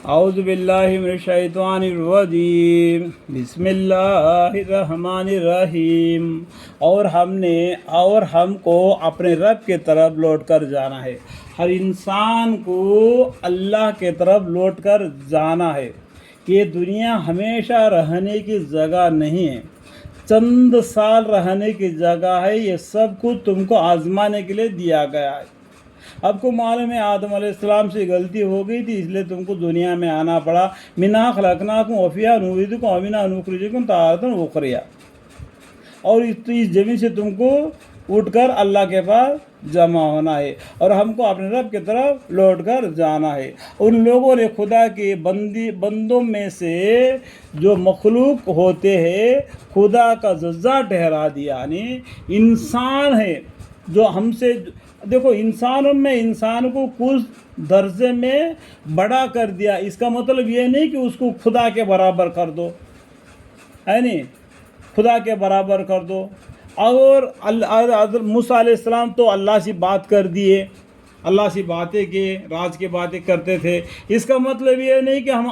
اعوذ باللہ من الشیطان الرجیم بسم اللہ الرحمن الرحیم۔ اور ہم کو اپنے رب کے طرف لوٹ کر جانا ہے۔ ہر انسان کو اللہ کے طرف لوٹ کر جانا ہے۔ یہ دنیا ہمیشہ رہنے کی جگہ نہیں ہے، چند سال رہنے کی جگہ ہے۔ یہ سب کچھ تم کو آزمانے کے لیے دیا گیا ہے۔ اب کو معلوم ہے آدم علیہ السلام سے غلطی ہو گئی تھی، اس لیے تم کو دنیا میں آنا پڑا۔ منہا خلقناکم وفیہا نعیدکم ومنہا نخرجکم تارۃ اخری۔ اور اس زمین سے تم کو اٹھ کر اللہ کے پاس جمع ہونا ہے، اور ہم کو اپنے رب کی طرف لوٹ کر جانا ہے۔ ان لوگوں نے خدا کے بندوں میں سے جو مخلوق ہوتے ہیں خدا کا جزا ٹھہرا دیا، یعنی انسان ہے جو ہم سے، دیکھو انسانوں میں انسان کو کچھ درجے میں بڑا کر دیا، اس کا مطلب یہ نہیں کہ اس کو خدا کے برابر کر دو، ہے نہیں، خدا کے برابر کر دو۔ اور موسیٰ علیہ السلام تو اللہ سے بات کر دیے، اللہ سے باتیں کیے، راز کی باتیں کرتے تھے، اس کا مطلب یہ نہیں کہ ہم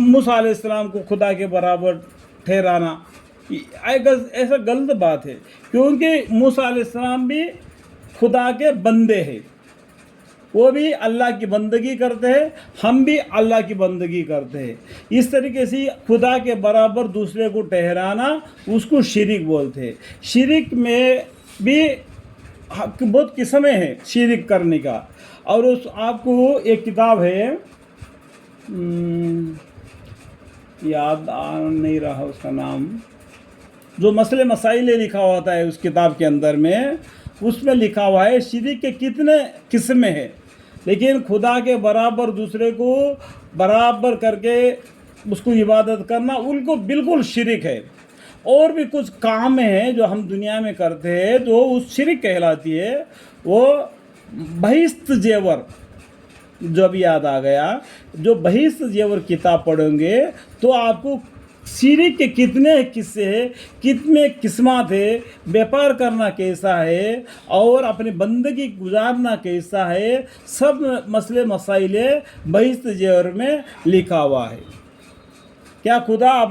موسیٰ علیہ السلام کو خدا کے برابر ٹھہرانا، ایسا غلط بات ہے، کیونکہ موسیٰ علیہ السلام بھی خدا کے بندے ہیں، وہ بھی اللہ کی بندگی کرتے ہیں، ہم بھی اللہ کی بندگی کرتے ہیں۔ اس طریقے سے خدا کے برابر دوسرے کو ٹھہرانا اس کو شرک بولتے ہیں۔ شرک میں بھی بہت قسمیں ہیں شرک کرنے کا، اور اس آپ کو ایک کتاب ہے، یاد نہیں رہا اس کا نام، جو مسئلے مسائل لکھا ہوتا ہے اس کتاب کے اندر میں، اس میں لکھا ہوا ہے شرک کے کتنے قسمیں ہیں، لیکن خدا کے برابر دوسرے کو برابر کر کے اس کو عبادت کرنا ان کو بالکل شرک ہے۔ اور بھی کچھ کام ہیں جو ہم دنیا میں کرتے ہیں تو اس شرک کہلاتی ہے، وہ بہشت زیور، جو بھی یاد آ گیا، جو بہشت زیور کتاب پڑھیں گے تو آپ کو شرک کے کتنے قصے ہیں، کتنے قسمات ہے، بیپار کرنا کیسا ہے اور اپنی بندگی گزارنا کیسا ہے، سب مسئلے مسائل بہشت زیور میں لکھا ہوا ہے۔ کیا خدا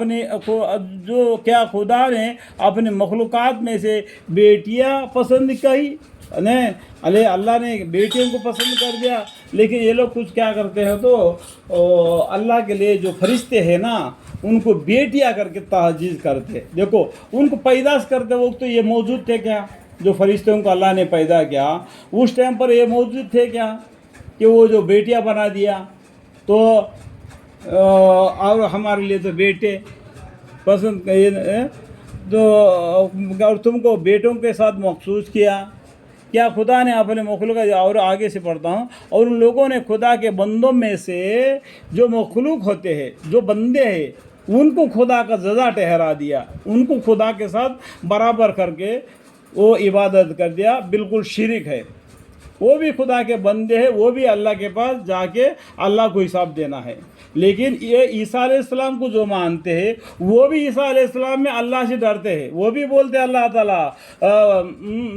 نے اپنے مخلوقات میں سے بیٹیاں پسند کی؟ نہیں، اللہ نے بیٹیوں کو پسند کر دیا، لیکن یہ لوگ کچھ کیا کرتے ہیں تو اللہ کے لیے جو فرشتے ہیں نا ان کو بیٹیاں کر کے تعزیز کرتے۔ دیکھو ان کو پیدائش کرتے وقت تو یہ موجود تھے کیا؟ جو فرشتوں کو اللہ نے پیدا کیا اس ٹائم پر یہ موجود تھے کیا کہ وہ جو بیٹیاں بنا دیا؟ تو اور ہمارے لیے تو بیٹے پسند تو، اور تم کو بیٹوں کے ساتھ مخصوص کیا۔ کیا خدا نے اپنے مخلوق، اور آگے سے پڑھتا ہوں، اور ان لوگوں نے خدا کے بندوں میں سے جو مخلوق ہوتے ہیں، جو بندے ہیں، ان کو خدا کا جزا ٹھہرا دیا، ان کو خدا کے ساتھ برابر کر کے وہ عبادت کر دیا، بالکل شرک ہے۔ وہ بھی خدا کے بندے ہیں، وہ بھی اللہ کے پاس جا کے اللہ کو حساب دینا ہے۔ لیکن یہ عیسیٰ علیہ السلام کو جو مانتے ہیں وہ بھی عیسیٰ علیہ السلام میں اللہ سے ڈرتے ہیں، وہ بھی بولتے ہیں اللہ تعالیٰ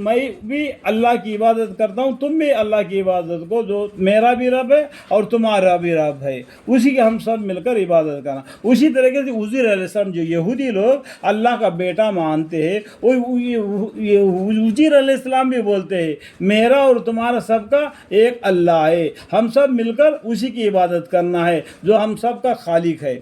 میں بھی اللہ کی عبادت کرتا ہوں، تم بھی اللہ کی عبادت کو، جو میرا بھی رب ہے اور تمہارا بھی رب ہے، اسی کی ہم سب مل کر عبادت کرنا۔ اسی طریقے سے عزیر علیہ السلام، جو یہودی لوگ اللہ کا بیٹا مانتے ہیں، وہ عزیر علیہ السلام بھی بولتے ہیں میرا اور تمہارا سب کا ایک اللہ ہے، ہم سب مل کر اسی کی عبادت کرنا ہے جو ہم سب کا خالق ہے۔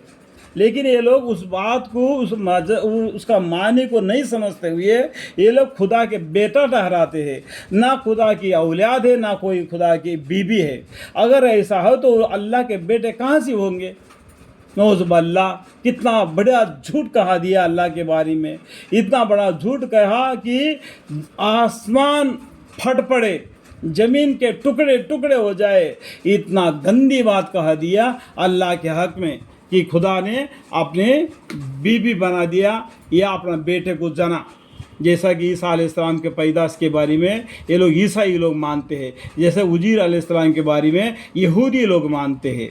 لیکن یہ لوگ اس بات کو، اس کا معنی کو نہیں سمجھتے ہوئے یہ لوگ خدا کے بیٹا ٹھہراتے ہیں، نہ خدا کی اولاد ہے، نہ کوئی خدا کی بیوی ہے۔ اگر ایسا ہو تو اللہ کے بیٹے کہاں سے ہوں گے؟ نعوذ باللہ، کتنا بڑا جھوٹ کہا دیا اللہ کے بارے میں، اتنا بڑا جھوٹ کہا کہ آسمان پھٹ پڑے، زمین کے ٹکڑے ٹکڑے ہو جائے، اتنا گندی بات کہا دیا اللہ کے حق میں کہ خدا نے اپنے بیوی بنا دیا یا اپنا بیٹے کو جنا، جیسا کہ عیسیٰ علیہ السلام کے پیدائش کے بارے میں یہ لوگ عیسائی لوگ مانتے ہیں، جیسے عزیر علیہ السلام کے بارے میں یہودی لوگ مانتے ہیں۔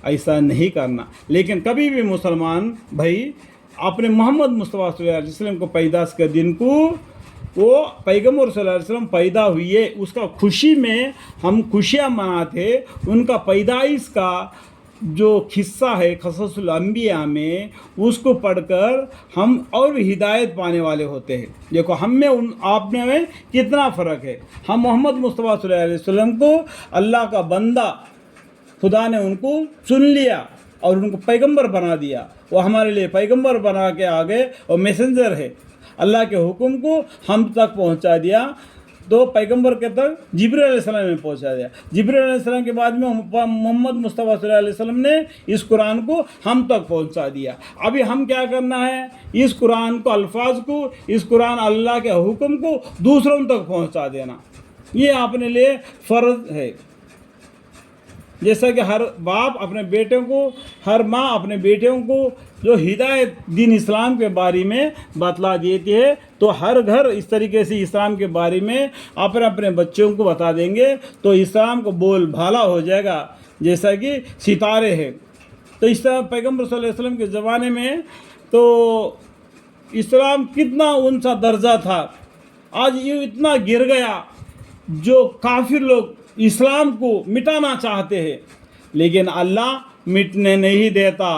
ایسا نہیں کرنا۔ لیکن کبھی بھی مسلمان بھائی اپنے محمد مصطفیٰ صلی اللہ علیہ وسلم کو پیدائش کے دن کو، وہ پیغمبر صلی اللہ علیہ وسلم پیدا ہوئے اس کا خوشی میں ہم خوشیاں مناتے، ان کا پیدائش کا جو قصہ ہے قصص الانبیاء میں، اس کو پڑھ کر ہم اور بھی ہدایت پانے والے ہوتے ہیں۔ دیکھو ہم میں آپ میں کتنا فرق ہے۔ ہم محمد مصطفیٰ صلی اللہ علیہ وسلم کو اللہ کا بندہ، خدا نے ان کو چن لیا اور ان کو پیغمبر بنا دیا، وہ ہمارے لیے پیغمبر بنا کے آگے اور میسنجر ہے، اللہ کے حکم کو ہم تک پہنچا دیا۔ تو پیغمبر کے تک جبرائیل علیہ السلام نے پہنچا دیا، جبرائیل علیہ السلام کے بعد میں محمد مصطفیٰ صلی اللہ علیہ وسلم نے اس قرآن کو ہم تک پہنچا دیا۔ ابھی ہم کیا کرنا ہے؟ اس قرآن کو، الفاظ کو، اس قرآن اللہ کے حکم کو دوسروں تک پہنچا دینا، یہ اپنے لیے فرض ہے۔ جیسا کہ ہر باپ اپنے بیٹوں کو، ہر ماں اپنے بیٹوں کو جو ہدایت دین اسلام کے بارے میں بتلا دیتی ہے، تو ہر گھر اس طریقے سے اسلام کے بارے میں اپنے بچوں کو بتا دیں گے تو اسلام کو بول بھالا ہو جائے گا، جیسا کہ ستارے ہیں۔ تو اس طرح پیغمبر صلی اللہ علیہ وسلم کے زمانے میں تو اسلام کتنا اونچا درجہ تھا، آج یہ اتنا گر گیا، جو کافر لوگ اسلام کو مٹانا چاہتے ہیں، لیکن اللہ مٹنے نہیں دیتا۔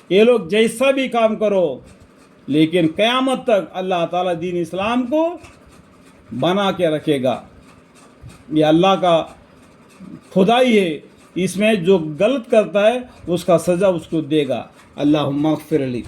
یہ لوگ جیسا بھی کام کرو، لیکن قیامت تک اللہ تعالیٰ دین اسلام کو بنا کے رکھے گا۔ یہ اللہ کا خدائی ہے، اس میں جو غلط کرتا ہے اس کا سزا اس کو دے گا۔ اللہم اغفر لی۔